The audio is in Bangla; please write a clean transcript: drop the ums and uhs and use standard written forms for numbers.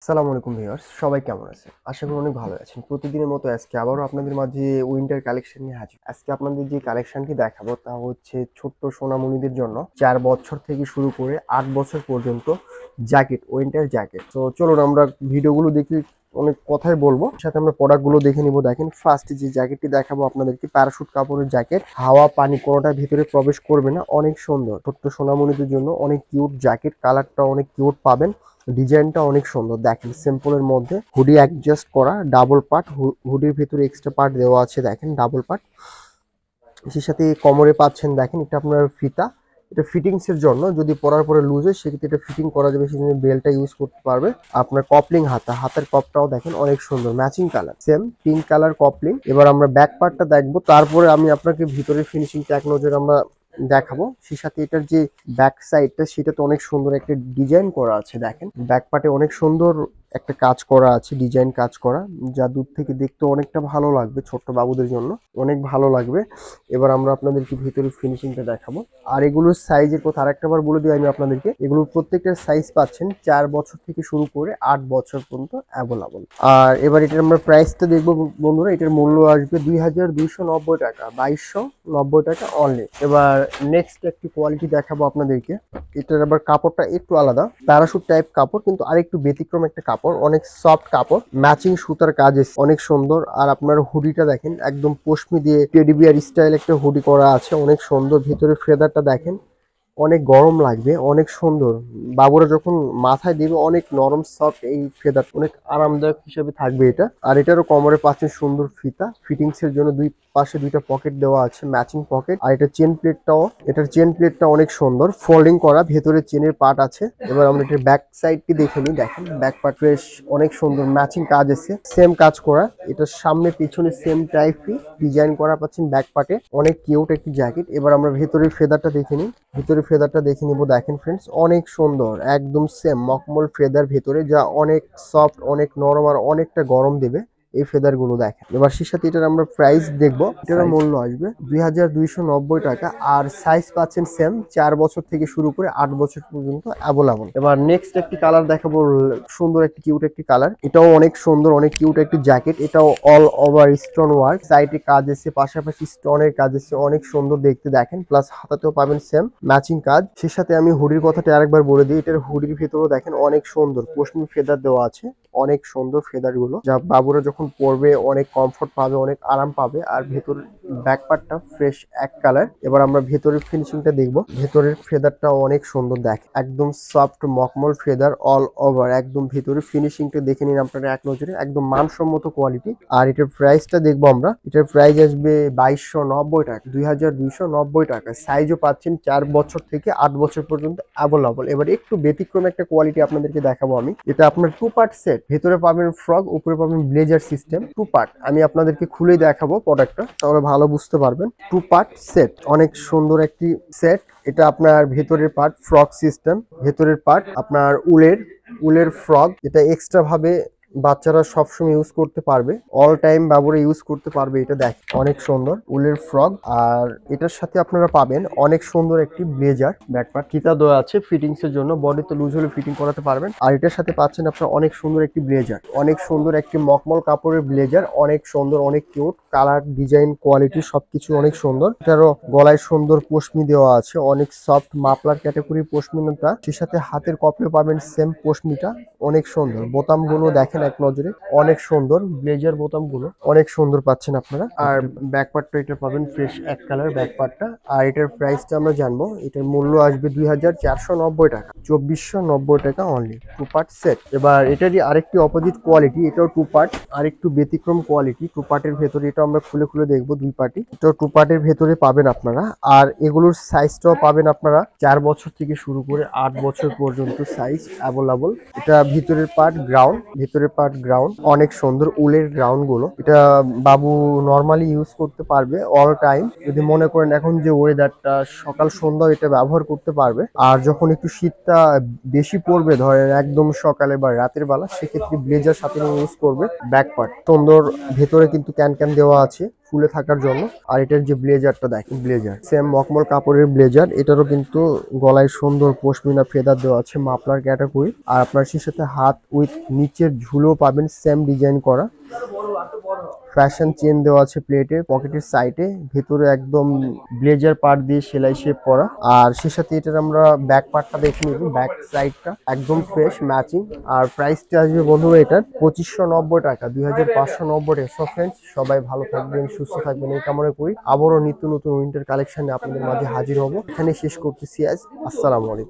আসসালামু আলাইকুম ভিউয়ার্স, সবাই কেমন আছেন? আশা করি অনেক ভালো আছেন। প্রতিদিনের মতো আজকে আবারও আপনাদের মাঝে উইন্টার কালেকশন নিয়ে হাজির। আজকে আপনাদের যে কালেকশনটি দেখাবো তা হচ্ছে ছোট্ট সোনামণিদের জন্য ৪ বছর থেকে শুরু করে ৮ বছর পর্যন্ত জ্যাকেট, উইন্টার জ্যাকেট। তো চলুন আমরা ভিডিওগুলো দেখি, অনেক কথাই বলবো। সাথে আমরা প্রোডাক্টগুলো দেখে নিব। দেখেন ফার্স্ট যে জ্যাকেটটি দেখাবো আপনাদেরকে প্যারাশুট কাপড়ের জ্যাকেট। হাওয়া পানি কোনোটা ভিতরে প্রবেশ করবে না। অনেক সুন্দর ছোট্ট সোনামণিদের জন্য অনেক কিউট জ্যাকেট। কালারটা অনেক কিউট পাবেন। ডিজাইনটা অনেক সুন্দর। দেখেন সিম্পলের মধ্যে হুডি অ্যাডজাস্ট করা ডাবল পার্ট, হুডির ভিতরে এক্সট্রা পার্ট দেওয়া আছে। দেখেন ডাবল পার্ট, সেই সাথে কোমরে পাচ্ছেন। দেখেন এটা আপনার ফিতা, এটা ফিটিংস এর জন্য। যদি পরার পরে লুজ হয় সেক্ষেত্রে এটা ফিটিং করা যাবে, সেজন্য বেলটা ইউজ করতে পারবে। আপনার কপলিং হাতের কপটাও দেখেন অনেক সুন্দর, matching colour, same pink colour coupling. এবার আমরা ব্যাক পার্টটা দেখবো, তারপরে আমি আপনাকে ভিতরের ফিনিশিংটা এক নজরে আমরা দেখাবো। সেই সাথে এটার যে ব্যাক সাইডটা সেটা তো অনেক সুন্দর একটা ডিজাইন করা আছে। দেখেন ব্যাক পার্টে অনেক সুন্দর একটা কাজ করা আছে, ডিজাইন কাজ করা, যা দূর থেকে দেখতে অনেকটা ভালো লাগবে। ছোট্ট বাবুদের জন্য অনেক ভালো লাগবে। এবার আমরা আপনাদেরকে ভিতরের ফিনিশিংটা দেখাবো। আর এগুলোর সাইজের কথা আরেকটা বার বলে দিই আমি আপনাদেরকে, এগুলোর প্রত্যেকটার সাইজ পাচ্ছেন ৪ বছর থেকে শুরু করে ৮ বছর পর্যন্ত অ্যাভেলেবল। আর এবার এটার আমরা প্রাইসটা দেখবো বন্ধুরা। এটার মূল্য আসবে ২,২৯০ টাকা, ২,২৯০ টাকা অনলি। এবার নেক্সট একটি কোয়ালিটি দেখাবো আপনাদেরকে। এটার আবার কাপড়টা একটু আলাদা, প্যারাশুট টাইপ কাপড়, কিন্তু আরেকটু ব্যতিক্রম একটা কাপড়, অনেক সফট কাপড়, ম্যাচিং সুতার কাজ অনেক সুন্দর। আর আপনার হুডিটা দেখেন একদম পশমি দিয়ে টেডি বিয়ার স্টাইল একটা হুডি করা আছে, অনেক সুন্দর। ভিতরে ফেদারটা দেখেন অনেক গরম লাগবে, অনেক সুন্দর। বাবুরা যখন মাথায় দিবে অনেক নরম সফট, এই ফেদার অনেক আরামদায়ক হিসেবে থাকবে এটা। আর এটারও কোমরে পাচ্ছেন সুন্দর ফিতা, ফিটিংস এর জন্য দুই পাশে দুইটা পকেট দেওয়া আছে, ম্যাচিং পকেট। আর এটা এটার চেন প্লেটটা অনেক সুন্দর, ফোল্ডিং করা, ভেতরে চেনের পার্ট আছে। এবার আমরা এটার ব্যাক সাইডটি দেখে নিই। দেখেন ব্যাক পার্ট বেশ অনেক সুন্দর, ম্যাচিং কাজ আছে, সেম কাজ করা। এটার সামনে পিছনে সেম টাইপই ডিজাইন করা পাচ্ছেন ব্যাক পার্টে, অনেক কিউট একটি জ্যাকেট। এবার আমরা ভেতরের ফেদারটা দেখে নিই। ভিতরে ফেদারটা দেখে নিব। দেখেন ফ্রেন্ডস অনেক সুন্দর, একদম সেম মখমল ফেদার ভেতরে, যা অনেক সফট, অনেক নরম, আর অনেকটা গরম দেবে এই ফেদার গুলো। দেখেন এবার সে সাথে এটার আমরা প্রাইস দেখবো। এটার মূল্য আসবে ২,২৯০ টাকা। আর সাইজ পাচ্ছেন সেম, ৪ বছর থেকে শুরু করে ৮ বছর পর্যন্ত অ্যাভেলেবল। এবার নেক্সট একটি কালার দেখাবো, সুন্দর একটি কিউট একটি কালার। এটাও অনেক সুন্দর, অনেক কিউট একটি জ্যাকেট। এটাও অল ওভার স্টোন ওয়ার্ক, সাইডে কাজ আছে, পাশাপাশি স্টোনের কাজ আছে, অনেক সুন্দর দেখতে। দেখেন প্লাস হাতাতেও পাবেন সেম ম্যাচিং কাজ। সে সাথে আমি হুডির কথাটা আরেকবার বলে দিই। এটার হুডির ভিতরেও দেখেন অনেক সুন্দর পশমি ফেদার দেওয়া আছে, অনেক সুন্দর ফেদার গুলো, যা বাবুরা যখন পরবে অনেক কমফোর্ট পাবে, অনেক আরাম পাবে। আর ভেতর ব্যাক পার্টটা ফ্রেশ এক কালার। এবার আমরা ভেতরের ফিনিশিংটা দেখবো। ভেতরের ফেদারটা অনেক সুন্দর, দেখ একদম সফট মখমল ফেদার অল ওভার। একদম ভেতরের ফিনিশিংটা দেখে নিন আপনারা এক নজরে, একদম মানসম্মত কোয়ালিটি। আর এটার প্রাইসটা দেখবো আমরা। এটার প্রাইস আসবে ২,২৯০ টাকা, ২,২৯০ টাকা। সাইজও পাচ্ছেন ৪ বছর থেকে ৮ বছর পর্যন্ত অ্যাভেলেবল। এবার একটু ব্যতিক্রম একটা কোয়ালিটি আপনাদেরকে দেখাবো আমি। এটা আপনার টু পার্ট সেট, ভেতরে পাবেন ফ্রক, উপরে পাবেন ব্লেজার সিস্টেম, টু পার্ট। আমি আপনাদেরকে খুলেই দেখাবো প্রোডাক্টটা, তাহলে ভালো বুঝতে পারবেন। টু পার্ট সেট, অনেক সুন্দর একটি সেট। এটা আপনার ভেতরের পার্ট ফ্রক সিস্টেম, ভেতরের পার্ট আপনার উলের ফ্রক। এটা এক্সট্রা ভাবে বাচ্চারা সবসময় ইউজ করতে পারবে, অল টাইম বাবুরা ইউজ করতে পারবে। এটা দেখ অনেক সুন্দর উলের ফ্রক। আর এটার সাথে আপনারা পাবেন অনেক সুন্দর একটি ব্লেজার, ব্যাকপার্ট ফিতা দেওয়া আছে ফিটিংস এর জন্য, বডিতে লুজ হলে ফিটিং করাতে পারবেন। আর এটার সাথে পাচ্ছেন আপনারা অনেক সুন্দর একটি ব্লেজার, অনেক সুন্দর একটি মখমল কাপড়ের ব্লেজার, অনেক সুন্দর, অনেক কিউট। কালার, ডিজাইন, কোয়ালিটি সবকিছু অনেক সুন্দর। এটারও গলায় সুন্দর পশমি দেওয়া আছে, অনেক সফট মাপলার ক্যাটাগরির পশমিনাটা। সে সাথে হাতের কপেও পাবেন সেম পশমিটা, অনেক সুন্দর। বোতামগুলো দেখেন এক নজরে, অনেক সুন্দর। ব্লেজার বোতামগুলো অনেক সুন্দর পাচ্ছেন আপনারা। আর ব্যাকপার্টটা এটা পাবেন ফ্রেশ এক কালার ব্যাকপার্টটা। আর এটার প্রাইসটা আমরা জানবো। এটার মূল্য আসবে ২,৪৯০ টাকা, ২,৪৯০ টাকা অনলি, টু পার্ট সেট। এবার এটারই আরেকটি অপোজিট কোয়ালিটি, এটাও টু পার্ট, আরেকটু ব্যতিক্রম কোয়ালিটি। টু পার্টের ভেতরে এটা আমরা খুলে খুলে দেখবো, দুই পার্টি। এটাও টু পার্টের ভেতরে পাবেন আপনারা। আর এগুলোর সাইজটাও পাবেন আপনারা ৪ বছর থেকে শুরু করে ৮ বছর পর্যন্ত সাইজ অ্যাভেলেবল। এটা ভিতরের পার্ট গ্রাউন্ড, অনেক সুন্দর উলের গ্রাউন্ড গুলো। এটা বাবু নরমালি ইউজ করতে পারবে অল টাইম। যদি মনে করেন এখন যে ওয়েদারটা, সকাল সন্ধ্যা এটা ব্যবহার করতে পারবে। আর যখন একটু শীতটা বেশি পড়বে, ধরেন একদম সকালে বা রাতের বেলা, সেক্ষেত্রে ব্লেজার সাথে ইউজ করবে। ব্যাক পার্ট সুন্দর, ভেতরে কিন্তু ক্যান ক্যান দেওয়া আছে, ফুলে থাকার জন্য। আর এটার যে ব্লেজারটা দেখেন, ব্লেজার সেম মখমল কাপড়ের ব্লেজার, এটারও কিন্তু গলায় সুন্দর পশমিনা ফেদার দেওয়া আছে, মাফলার ক্যাটাগরি। আর আপনার সেই সাথে হাত উইথ নিচের ঝুলো পাবেন সেম ডিজাইন করা। ফ্যাশন চেন দেওয়া আছে প্লেটে, পকেটের সাইডে, ভেতরে একদম ব্লেজার পার্ট দিয়ে সেলাই শেপ করা। আর সে সাথে এটার আমরা ব্যাক পার্টটা দেখে নিব, ব্যাক সাইডটা একদম ফ্রেশ ম্যাচিং। আর প্রাইসটা আসবে বন্ধুরা এটার 2590 টাকা, 2590 টাকা। সো ফ্রেন্ডস, সবাই ভালো থাকবেন, সুস্থ থাকবেন এই কামনা করি। আবারও নিত্য নতুন উইন্টার কালেকশনে আপনাদের মাঝে হাজির হব। এখানে শেষ করতেছি আজ। আসসালামু আলাইকুম।